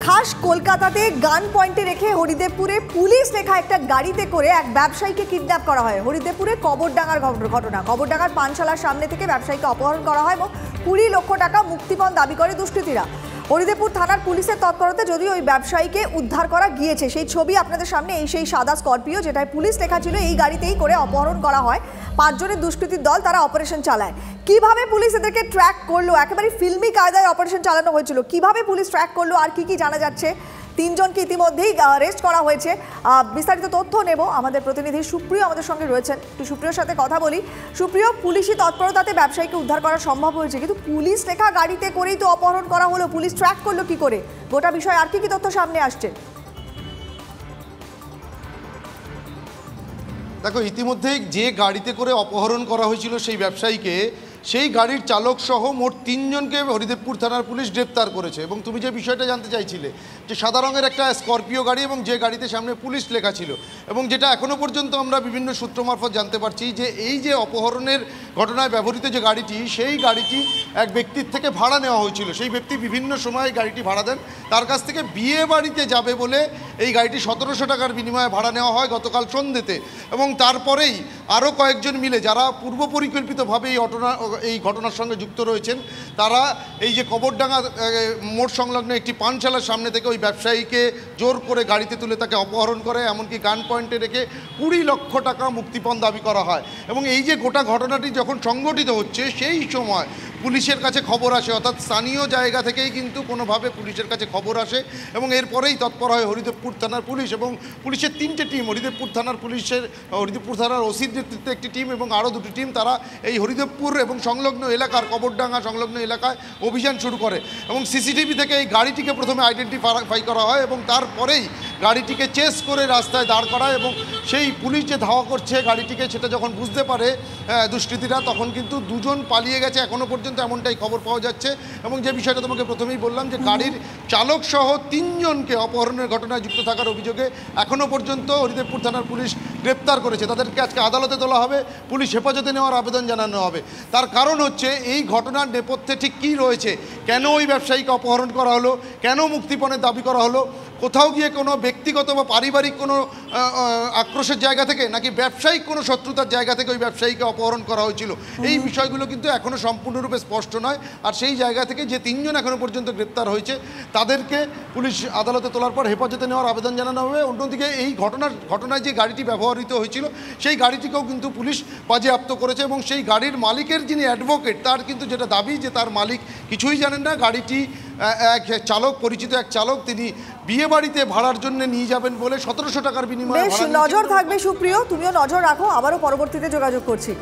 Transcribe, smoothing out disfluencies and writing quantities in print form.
খাস কলকাতাতে গান পয়েন্টে রেখে হরিদেবপুরে পুলিশ লেখা একটা গাড়িতে করে এক ব্যবসায়ীকে কিডন্যাপ করা হয়। হরিদেবপুরে কবরডাঙ্গার ঘটনা। কবরডাঙ্গার পানশালার সামনে থেকে ব্যবসায়ীকে অপহরণ করা হয় এবং 20 লক্ষ টাকা মুক্তিপণ দাবি করে দুষ্কৃতীরা। হরিদেবপুর থানার পুলিশের তৎপরতা যদিও ওই ব্যবসায়ীকে উদ্ধার করা গিয়েছে। সেই ছবি আপনাদের সামনে, সেই সাদা স্করপিও যেটায় পুলিশ লেখা ছিল, এই গাড়িতেই করে অপহরণ করা হয়। 5 জনের দুষ্কৃতীর দল, তারা অপারেশন চালায়। কিভাবে পুলিশ এদেরকে ট্র্যাক করলো, একেবারে ফিল্মি কায়দায় অপারেশন চালানো হয়েছিল, কিভাবে পুলিশ ট্র্যাক করলো আর কি জানা যাচ্ছে? 3 জনকে ইতিমধ্যেই অ্যারেস্ট করা হয়েছে। বিস্তারিত তথ্য নেব, আমাদের প্রতিনিধি সুপ্রিয় আমাদের সঙ্গে রয়েছেন, একটু সুপ্রিয়র সাথে কথা বলি। সুপ্রিয়, পুলিশি তৎপরতাতে ব্যবসায়ীকে উদ্ধার করা সম্ভব হয়েছে, কিন্তু পুলিশ লেখা গাড়িতে করেই তো অপহরণ করা হলো, পুলিশ ট্র্যাক করলো কি করে? গোটা বিষয় আর কি তথ্য সামনে আসছে? দেখো, ইতিমধ্যেই যে গাড়িতে করে অপহরণ করা হয়েছিল সেই ব্যবসায়ীকে, সেই গাড়ির চালক সহ মোট 3 জনকে হরিদেবপুর থানার পুলিশ গ্রেপ্তার করেছে। এবং তুমি যে বিষয়টা জানতে চাইছিলে, যে সাদা রঙের একটা স্করপিও গাড়ি এবং যে গাড়িতে সামনে পুলিশ লেখা ছিল, এবং যেটা এখনও পর্যন্ত আমরা বিভিন্ন সূত্র মারফত জানতে পারছি যে এই যে অপহরণের ঘটনায় ব্যবহৃত যে গাড়িটি, সেই গাড়িটি এক ব্যক্তির থেকে ভাড়া নেওয়া হয়েছিল। সেই ব্যক্তি বিভিন্ন সময় গাড়িটি ভাড়া দেন, তার কাছ থেকে বিয়ে বাড়িতে যাবে বলে এই গাড়িটি 1700 টাকার বিনিময়ে ভাড়া নেওয়া হয় গতকাল সন্ধ্যেতে। এবং তারপরেই আরও কয়েকজন মিলে, যারা পূর্ব পরিকল্পিতভাবে এই ঘটনার সঙ্গে যুক্ত রয়েছেন, তারা এই যে কবরডাঙ্গা মোড় সংলগ্ন একটি পানশালার সামনে থেকে ওই ব্যবসায়ীকে জোর করে গাড়িতে তুলে তাকে অপহরণ করে, এমনকি গান পয়েন্টে রেখে 20 লক্ষ টাকা মুক্তিপণ দাবি করা হয়। এবং এই যে গোটা ঘটনাটি যখন সংঘটিত হচ্ছে, সেই সময় পুলিশের কাছে খবর আসে, অর্থাৎ স্থানীয় জায়গা থেকেই কিন্তু কোনোভাবে পুলিশের কাছে খবর আসে এবং এরপরেই তৎপর হয় হরিদেবপুর থানার পুলিশ এবং পুলিশের 3টে টিম, হরিদেবপুর থানার ওসির নেতৃত্বে একটি টিম এবং আরও 2টি টিম, তারা এই হরিদেবপুর এবং সংলগ্ন এলাকার কবরডাঙ্গা সংলগ্ন এলাকায় অভিযান শুরু করে। এবং সিসিটিভি থেকে এই গাড়িটিকে প্রথমে আইডেন্টিফাই করা হয় এবং তারপরেই গাড়িটিকে চেস করে রাস্তায় দাঁড় করায়। এবং সেই পুলিশ যে ধাওয়া করছে গাড়িটিকে, সেটা যখন বুঝতে পারে দুষ্কৃতীরা, তখন কিন্তু 2 জন পালিয়ে গেছে এখনও পর্যন্ত, এমনটাই খবর পাওয়া যাচ্ছে। এবং যে বিষয়টা তোমাকে প্রথমেই বললাম, যে গাড়ির চালক সহ 3 জনকে অপহরণের ঘটনায় যুক্ত থাকার অভিযোগে এখনও পর্যন্ত হরিদেবপুর থানার পুলিশ গ্রেপ্তার করেছে। তাদেরকে আজকে আদালতে তোলা হবে, পুলিশ হেফাজতে নেওয়ার আবেদন জানানো হবে। তার কারণ হচ্ছে এই ঘটনার নেপথ্যে ঠিক কী রয়েছে, কেন ওই ব্যবসায়ীকে অপহরণ করা হলো, কেন মুক্তিপণের দাবি করা হলো, কোথাও গিয়ে কোনো ব্যক্তিগত বা পারিবারিক কোনো আক্রোশের জায়গা থেকে, নাকি ব্যবসায়িক কোনো শত্রুতার জায়গা থেকে ওই ব্যবসায়ীকে অপহরণ করা হয়েছিল, এই বিষয়গুলো কিন্তু এখনও সম্পূর্ণরূপে স্পষ্ট নয়। আর সেই জায়গা থেকে যে 3 জন এখনও পর্যন্ত গ্রেপ্তার হয়েছে, তাদেরকে পুলিশ আদালতে তোলার পর হেফাজতে নেওয়ার আবেদন জানানো হবে। অন্যদিকে এই ঘটনায় যে গাড়িটি ব্যবহৃত হয়েছিল, সেই গাড়িটিকেও কিন্তু পুলিশ বাজেয়াপ্ত করেছে। এবং সেই গাড়ির মালিকের যিনি অ্যাডভোকেট, তার কিন্তু যেটা দাবি যে তার মালিক কিছুই জানেন না, গাড়িটি এক চালক, পরিচিত এক চালক, তিনি বিয়ে বাড়িতে ভাড়ার জন্য নিয়ে যাবেন বলে 1700 টাকার বিনিময়ে। নজর থাকবে সুপ্রিয়, তুমিও নজর রাখো, আবারও পরবর্তীতে যোগাযোগ করছি।